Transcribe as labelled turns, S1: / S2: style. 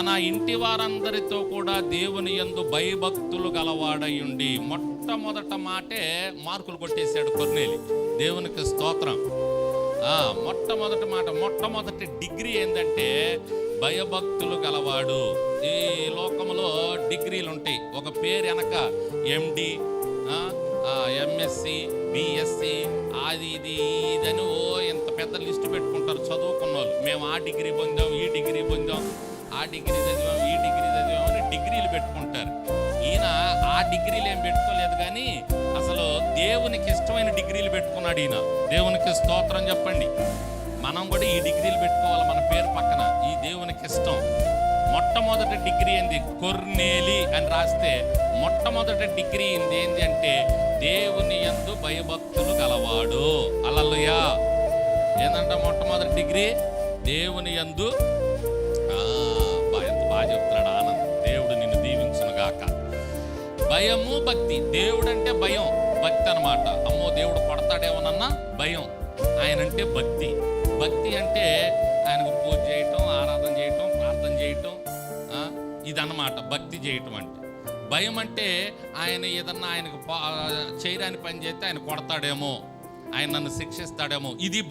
S1: తన ఇంటి వారందరితో కూడా దేవుని యందు భయభక్తులు గలవాడయుండి. మొట్టమొదట మాటే మార్కులు కొట్టేశాడు కొర్నేలి. దేవునికి స్తోత్రం. మొట్టమొదటి మాట, మొట్టమొదటి డిగ్రీ ఏంటంటే భయభక్తులు గలవాడు. ఈ లోకంలో డిగ్రీలు ఉంటాయి, ఒక పేరు వెనక ఎండి, ఎంఎస్సి, బిఎస్సి, అది ఇది ఇదని ఇంత పెద్ద లిస్టు పెట్టుకుంటారు చదువుకున్న వాళ్ళు. మేము ఆ డిగ్రీ పొందాం, ఈ డిగ్రీ పొందాం, ఆ డిగ్రీ చదివాం, ఈ డిగ్రీ చదివాం అని డిగ్రీలు పెట్టుకుంటారు. ఈయన ఆ డిగ్రీలు ఏం పెట్టుకోలేదు, కానీ అసలు దేవునికి ఇష్టమైన డిగ్రీలు పెట్టుకున్నాడు ఈయన. దేవునికి స్తోత్రం చెప్పండి. మనం కూడా ఈ డిగ్రీలు పెట్టుకోవాలి మన పేరు పక్కన. ఈ దేవునికి ఇష్టం. మొట్టమొదటి డిగ్రీ ఏంది? కొర్నేలి అని రాస్తే మొట్టమొదటి డిగ్రీ ఏంది అంటే దేవుని యందు భయభక్తులు గలవాడు. హల్లెలూయా. ఏంటంటే మొట్టమొదటి డిగ్రీ దేవుని యందు. ఎంత బాగా చెప్తున్నాడు ఆనంద్. దేవుడు నిన్ను దీవించును గాక. భయము భక్తి. దేవుడు అంటే భయం, భక్తి అన్నమాట. అమ్మో దేవుడు కొడతాడేమోనన్నా భయం. ఆయన అంటే భక్తి. భక్తి అంటే ఆయనకు పూజ చేయటం, ఆరాధన చేయటం, ప్రార్థన చేయటం, ఇదన్నమాట భక్తి చేయటం అంటే. భయం అంటే ఆయన ఏదన్నా ఆయనకు చేయరాని పని చేస్తే ఆయన కొడతాడేమో, ఆయన నన్ను శిక్షిస్తాడేమో, ఇది